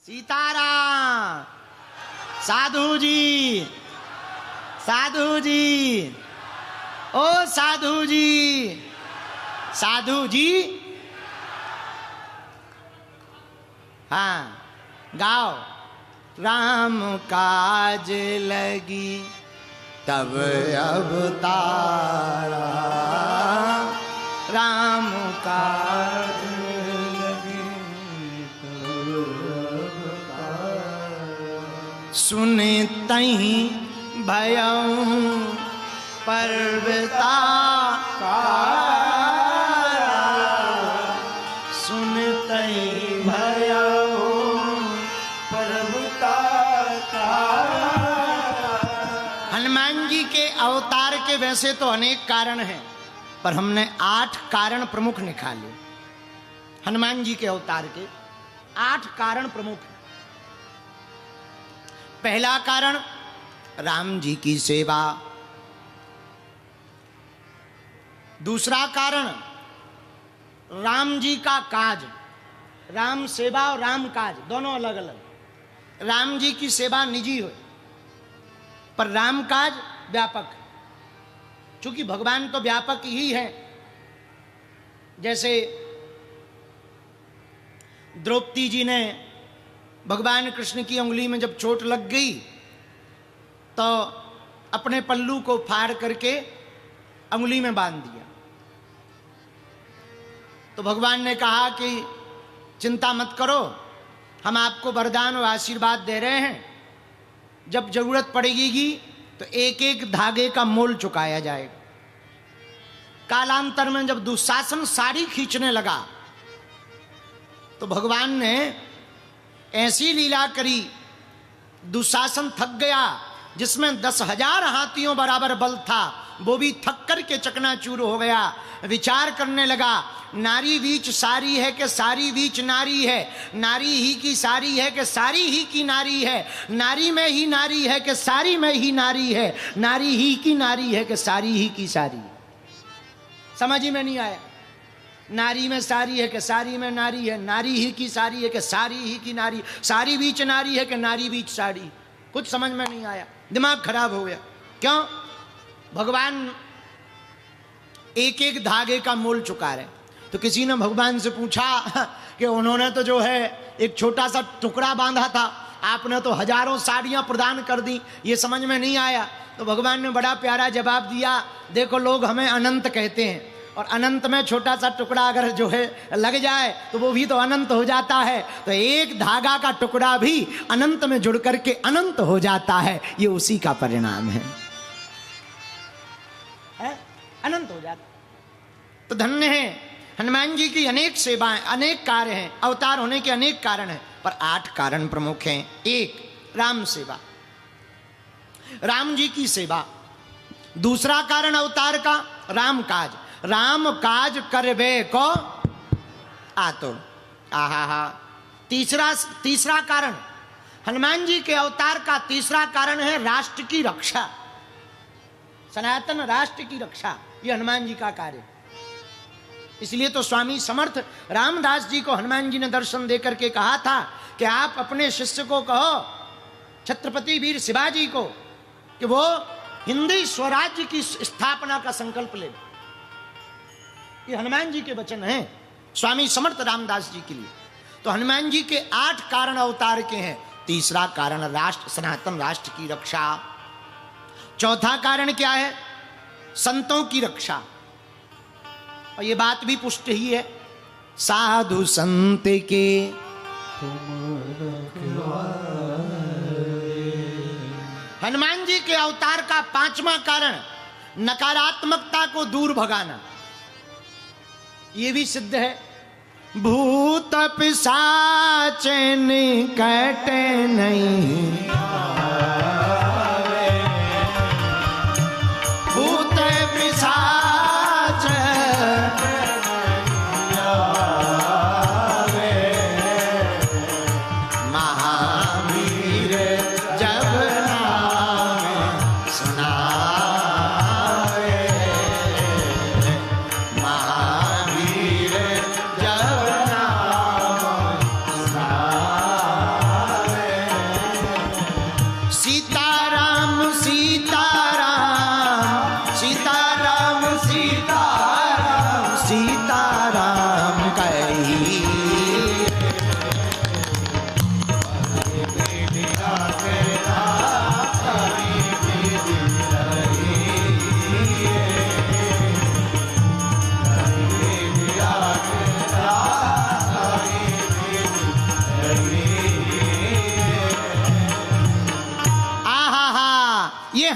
सीताराम। साधु जी, साधु जी, ओ साधु जी, साधु जी। हाँ गाओ। राम काज लगी तब अवतारा, राम काज लगी तब अवतारा। सुने तहीं भयउ पर्वता सुन तहीं भयउ पर्वता। हनुमान जी के अवतार के वैसे तो अनेक कारण हैं, पर हमने 8 कारण प्रमुख निकाले। हनुमान जी के अवतार के 8 कारण प्रमुख हैं। पहला कारण राम जी की सेवा। दूसरा कारण राम जी का काज। राम सेवा और राम काज दोनों अलग अलग। राम जी की सेवा निजी हो, पर राम काज व्यापक। चूंकि भगवान तो व्यापक ही है। जैसे द्रौपदी जी ने भगवान कृष्ण की उंगली में जब चोट लग गई तो अपने पल्लू को फाड़ करके उंगली में बांध दिया। तो भगवान ने कहा कि चिंता मत करो, हम आपको वरदान और आशीर्वाद दे रहे हैं, जब जरूरत पड़ेगी तो एक एक धागे का मोल चुकाया जाएगा। कालांतर में जब दुशासन साड़ी खींचने लगा तो भगवान ने ऐसी लीला करी, दुशासन थक गया, जिसमें 10,000 हाथियों बराबर बल था, वो भी थक कर के चकनाचूर हो गया। विचार करने लगा, नारी बीच सारी है कि सारी बीच नारी है, नारी ही की सारी है कि सारी ही की नारी है, नारी में ही नारी है कि सारी में ही नारी है, नारी ही की नारी है कि सारी ही की सारी। समझ में नहीं आया। नारी में सारी है कि सारी में नारी है, नारी ही की सारी है कि सारी ही की नारी, सारी बीच नारी है कि नारी बीच साड़ी। कुछ समझ में नहीं आया, दिमाग खराब हो गया। क्यों? भगवान एक एक धागे का मोल चुका रहे। तो किसी ने भगवान से पूछा कि उन्होंने तो जो है एक छोटा सा टुकड़ा बांधा था, आपने तो हजारों साड़ियां प्रदान कर दी, ये समझ में नहीं आया। तो भगवान ने बड़ा प्यारा जवाब दिया, देखो लोग हमें अनंत कहते हैं, और अनंत में छोटा सा टुकड़ा अगर जो है लग जाए तो वो भी तो अनंत हो जाता है। तो एक धागा का टुकड़ा भी अनंत में जुड़ करके अनंत हो जाता है, ये उसी का परिणाम है, अनंत हो जाता। तो धन्य है हनुमान जी की अनेक सेवाएं, अनेक कार्य हैं, अवतार होने के अनेक कारण हैं, पर 8 कारण प्रमुख हैं। 1 राम सेवा, राम जी की सेवा। दूसरा कारण अवतार का राम काज, राम काज करबे को आतो। आहा। तीसरा कारण हनुमान जी के अवतार का तीसरा कारण है राष्ट्र की रक्षा, सनातन राष्ट्र की रक्षा। ये हनुमान जी का कार्य। इसलिए तो स्वामी समर्थ रामदास जी को हनुमान जी ने दर्शन देकर के कहा था कि आप अपने शिष्य को कहो, छत्रपति वीर शिवाजी को, कि वो हिंदी स्वराज्य की स्थापना का संकल्प ले। ये हनुमान जी के वचन हैं स्वामी समर्थ रामदास जी के लिए। तो हनुमान जी के 8 कारण अवतार के हैं। तीसरा कारण राष्ट्र, सनातन राष्ट्र की रक्षा। चौथा कारण क्या है? संतों की रक्षा। और ये बात भी पुष्ट ही है, साधु संत के हनुमान जी के अवतार का 5वां कारण नकारात्मकता को दूर भगाना। ये भी सिद्ध है, भूत पिशाच निकट नहीं, भूत पिशाच महावीर जब नाम सुनावे, महावीर जब नाम सुनावे।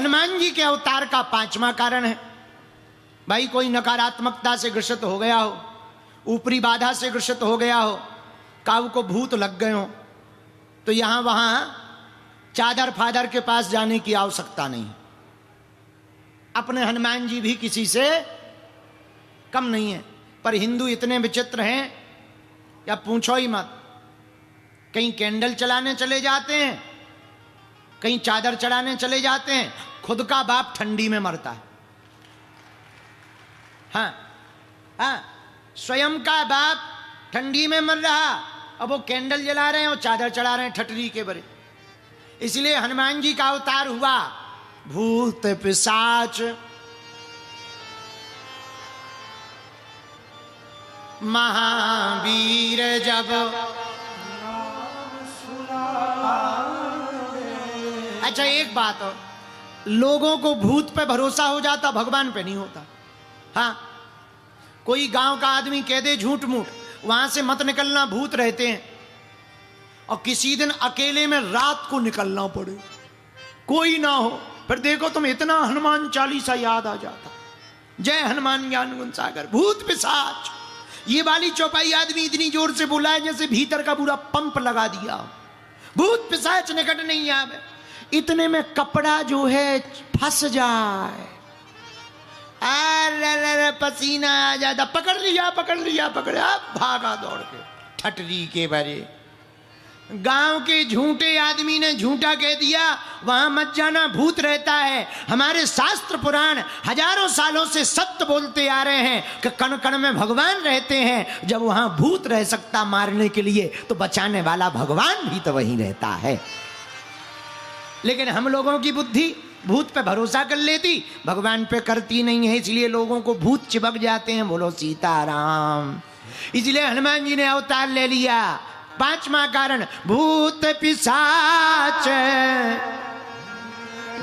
हनुमान जी के अवतार का 5वां कारण है। भाई कोई नकारात्मकता से ग्रसित हो गया हो, ऊपरी बाधा से ग्रसित हो गया हो, काऊ को भूत लग गए हो, तो यहां वहां चादर फादर के पास जाने की आवश्यकता नहीं। अपने हनुमान जी भी किसी से कम नहीं है। पर हिंदू इतने विचित्र हैं या पूछो ही मत। कहीं कैंडल चलाने चले जाते हैं, कहीं चादर चढ़ाने चले जाते हैं, खुद का बाप ठंडी में मरता है। हाँ, स्वयं का बाप ठंडी में मर रहा, अब वो कैंडल जला रहे हैं और चादर चढ़ा रहे हैं ठटरी के बरे। इसलिए हनुमान जी का अवतार हुआ। भूत पिशाच महावीर जब अच्छा एक बात हो, लोगों को भूत पे भरोसा हो जाता, भगवान पे नहीं होता। हाँ, कोई गांव का आदमी कह दे झूठ मूठ, वहां से मत निकलना, भूत रहते हैं, और किसी दिन अकेले में रात को निकलना पड़े, कोई ना हो, फिर देखो तुम इतना हनुमान चालीसा याद आ जाता। जय हनुमान ज्ञान गुण सागर। भूत पिशाच, ये वाली चौपाई आदमी इतनी जोर से बोला है जैसे भीतर का पूरा पंप लगा दिया। भूत पिशाच निकट नहीं आवे, इतने में कपड़ा जो है फंस जाए, अरे पसीना आ जाता, पकड़ लिया, भागा दौड़ के ठटरी के बारे। गांव के झूठे आदमी ने झूठा कह दिया, वहां मत जाना, भूत रहता है। हमारे शास्त्र पुराण हजारों सालों से सत्य बोलते आ रहे हैं कि कण कण में भगवान रहते हैं। जब वहां भूत रह सकता मारने के लिए, तो बचाने वाला भगवान भी तो वहीं रहता है। लेकिन हम लोगों की बुद्धि भूत पे भरोसा कर लेती, भगवान पे करती नहीं है, इसलिए लोगों को भूत चिपक जाते हैं। बोलो सीताराम। इसलिए हनुमान जी ने अवतार ले लिया। 5वां कारण, भूत पिशाच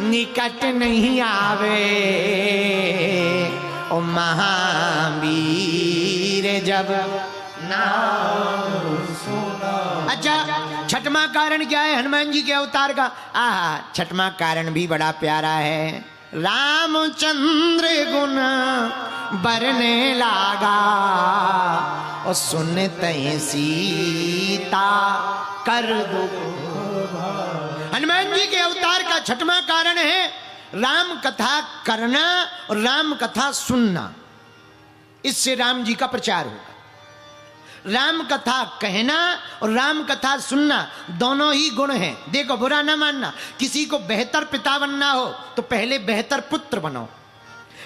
निकट नहीं आवे, ओ महावीर जब नाम सुना। अच्छा, 6वां कारण क्या है हनुमान जी के अवतार का? 6वां कारण भी बड़ा प्यारा है। रामचंद्र गुण बरने लागा, और सुनते सीता कर दो। हनुमान जी के अवतार का 6वां कारण है राम कथा करना और राम कथा सुनना। इससे राम जी का प्रचार होगा। राम कथा कहना और राम कथा सुनना दोनों ही गुण हैं। देखो, बुरा ना मानना, किसी को बेहतर पिता बनना हो तो पहले बेहतर पुत्र बनो,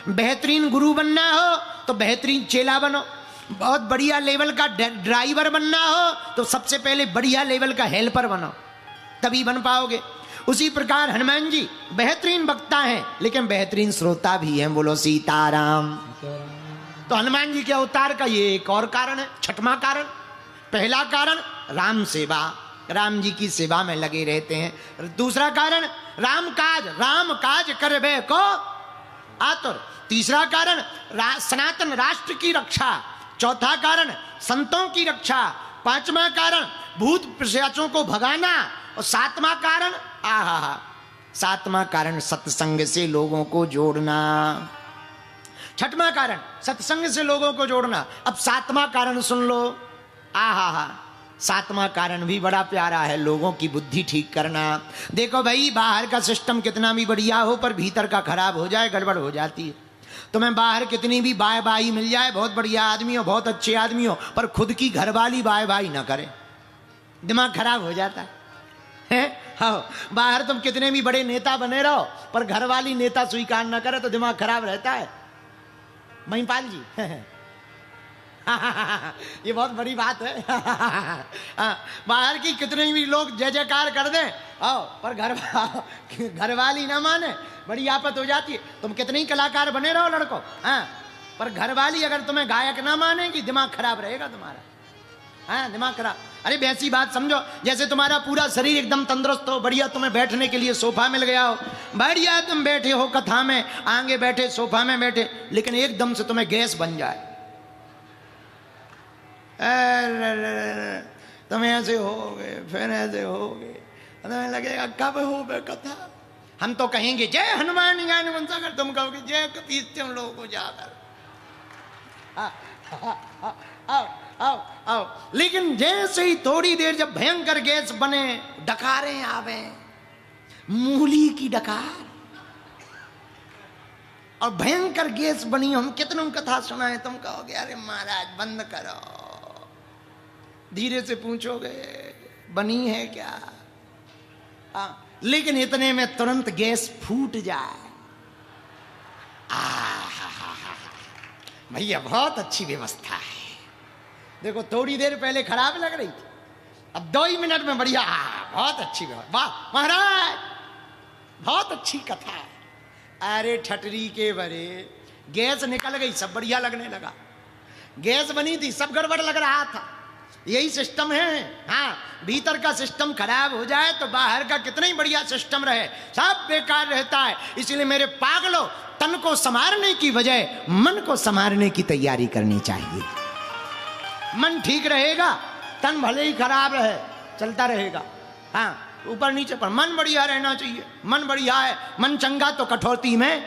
बेहतरीन गुरु बनना हो तो बेहतरीन चेला बनो, बहुत बढ़िया लेवल का ड्राइवर बनना हो तो सबसे पहले बढ़िया लेवल का हेल्पर बनो, तभी बन पाओगे। उसी प्रकार हनुमान जी बेहतरीन वक्ता हैं, लेकिन बेहतरीन श्रोता भी हैं। बोलो सीताराम। तो हनुमान जी के अवतार का ये एक और कारण है, 6वां कारण। पहला कारण राम सेवा, राम जी की सेवा में लगे रहते हैं। दूसरा कारण राम काज करबे को आतुर। तीसरा कारण सनातन राष्ट्र की रक्षा। चौथा कारण संतों की रक्षा। 5वां कारण भूत पिशाचों को भगाना। और 7वां कारण 7वां कारण सत्संग से लोगों को जोड़ना। 6वां कारण सत्संग से लोगों को जोड़ना। अब 7वां कारण सुन लो। 7वां कारण भी बड़ा प्यारा है, लोगों की बुद्धि ठीक करना। देखो भाई, बाहर का सिस्टम कितना भी बढ़िया हो, पर भीतर का खराब हो जाए, गड़बड़ हो जाती है। तुम्हें बाहर कितनी भी बाय बाई मिल जाए, बहुत बढ़िया आदमी हो, बहुत अच्छे आदमी हो, पर खुद की घरवाली बाय बाई ना करे, दिमाग खराब हो जाता है। हाँ, बाहर तुम कितने भी बड़े नेता बने रहो, पर घरवाली नेता स्वीकार ना करे तो दिमाग खराब रहता है। महिपाल जी ये बहुत बड़ी बात है। बाहर की कितने भी लोग जय जयकार कर दें, पर घरवाली ना माने, बड़ी आफत हो जाती है। तुम कितने ही कलाकार बने रहो लड़को, पर घरवाली अगर तुम्हें गायक ना मानेगी, दिमाग खराब रहेगा तुम्हारा। दिमाग खराब। अरे वैसी बात समझो, जैसे तुम्हारा पूरा शरीर एकदम तंदुरुस्त हो, बढ़िया, तुम्हें बैठने के लिए सोफा मिल गया हो, बढ़िया तुम बैठे हो कथा में, आगे बैठे, सोफा में बैठे, लेकिन एकदम से तुम्हें गैस बन जाए, तुम ऐसे हो गए, फिर ऐसे हो गए, तुम्हें लगेगा कब हो बे कथा, हम तो कहेंगे जय हनुमान ज्ञान गुण सागर, तुम कहोगे जय कपीसत्यम लोको जागर। आओ आओ आओ। लेकिन जैसे ही थोड़ी देर जब भयंकर गैस बने, डकारें आवे, मूली की डकार, और भयंकर गैस बनी, हम कितनों कथा सुनाए, तुम कहोगे अरे महाराज बंद करो। धीरे से पूछोगे बनी है क्या? लेकिन इतने में तुरंत गैस फूट जाए। भैया बहुत अच्छी व्यवस्था है। देखो थोड़ी देर पहले खराब लग रही थी, अब 2 ही मिनट में बढ़िया। बहुत अच्छी व्यवस्था, वाह महाराज बहुत अच्छी कथा है। अरे ठटरी के बरे गैस निकल गई, सब बढ़िया लगने लगा। गैस बनी थी, सब गड़बड़ लग रहा था। यही सिस्टम है। हाँ, भीतर का सिस्टम खराब हो जाए तो बाहर का कितना ही बढ़िया सिस्टम रहे, सब बेकार रहता है। इसलिए मेरे पागलों, तन को संवारने की बजाय मन को संवारने की तैयारी करनी चाहिए। मन ठीक रहेगा, तन भले ही खराब रहे, चलता रहेगा। हाँ, ऊपर नीचे पर मन बढ़िया रहना चाहिए। मन बढ़िया है, मन चंगा तो कठौती में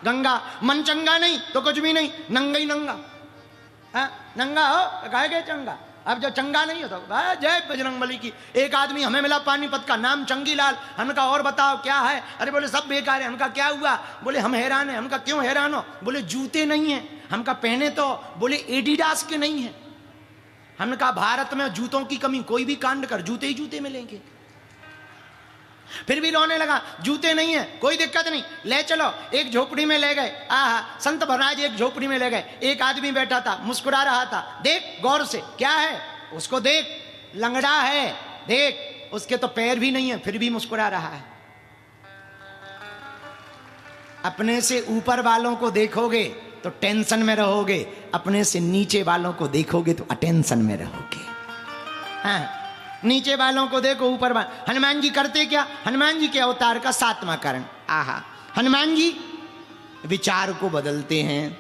गंगा, मन चंगा नहीं तो कुछ भी नहीं, नंगा ही नंगा। हाँ, नंगा हो तो कहे गए चंगा। अब जो चंगा नहीं हो तो जय बजरंगबली की। एक आदमी हमें मिला पानीपत का, नाम चंगीलाल। हमने कहा और बताओ क्या है? अरे बोले सब बेकार है। हमका क्या हुआ? बोले हम हैरान है। हमका क्यों हैरान हो? बोले जूते नहीं है। हमका पहने तो बोले एडिडास के नहीं है। हमने कहा भारत में जूतों की कमी, कोई भी कांड कर जूते ही जूते मिलेंगे। फिर भी रोने लगा, जूते नहीं है, कोई दिक्कत नहीं, ले चलो। एक झोपड़ी में ले गए। संत महाराज एक झोपड़ी में ले गए। एक आदमी बैठा था, मुस्कुरा रहा था। देख गौर से, क्या है? उसको देख, लंगड़ा है, देख उसके तो पैर भी नहीं है, फिर भी मुस्कुरा रहा है। अपने से ऊपर वालों को देखोगे तो टेंशन में रहोगे, अपने से नीचे वालों को देखोगे तो अटेंशन में रहोगे। हाँ, नीचे वालों को देखो, ऊपर वालों। हनुमान जी करते क्या? हनुमान जी के अवतार का 7वां कारण। हनुमान जी विचार को बदलते हैं।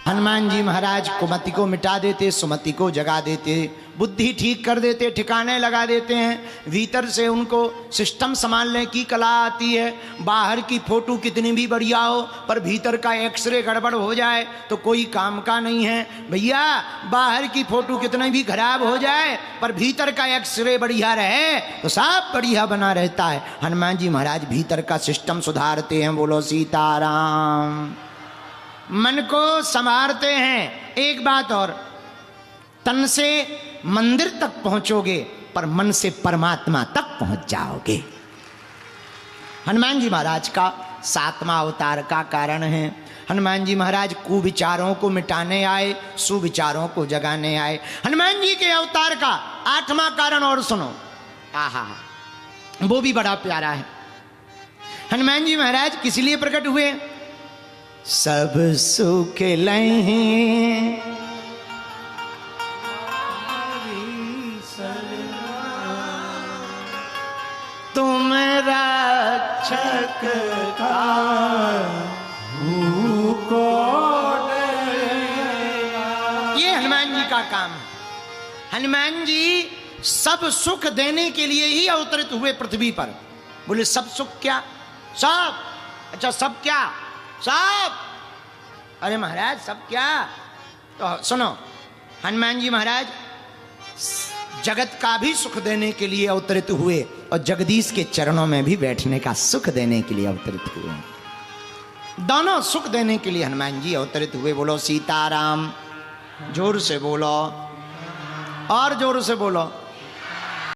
हनुमान जी महाराज कुमति को मिटा देते, सुमति को जगा देते, बुद्धि ठीक कर देते, ठिकाने लगा देते हैं। भीतर से उनको सिस्टम संभालने की कला आती है। बाहर की फोटो कितनी भी बढ़िया हो, पर भीतर का एक्सरे गड़बड़ हो जाए तो कोई काम का नहीं है। भैया बाहर की फोटो कितनी भी खराब हो जाए, पर भीतर का एक्सरे बढ़िया रहे तो सब बढ़िया बना रहता है। हनुमान जी महाराज भीतर का सिस्टम सुधारते हैं। बोलो सीताराम। मन को संवारते हैं। एक बात और, तन से मंदिर तक पहुंचोगे पर मन से परमात्मा तक पहुंच जाओगे। हनुमान जी महाराज का 7वां अवतार का कारण है। हनुमान जी महाराज कुविचारों को मिटाने आए, सुविचारों को जगाने आए। हनुमान जी के अवतार का 8वां कारण और सुनो, वो भी बड़ा प्यारा है। हनुमान जी महाराज किस लिए प्रकट हुए? सब सुख लहें तुम रक्षक को। ये हनुमान जी का काम है। हनुमान जी सब सुख देने के लिए ही अवतरित हुए पृथ्वी पर। बोले सब सुख क्या? सब। अच्छा सब क्या? सब। अरे महाराज सब क्या? तो सुनो, हनुमान जी महाराज जगत का भी सुख देने के लिए अवतरित हुए और जगदीश के चरणों में भी बैठने का सुख देने के लिए अवतरित हुए। दोनों सुख देने के लिए हनुमान जी अवतरित हुए। बोलो सीताराम। जोर से बोलो, और जोर से बोलो।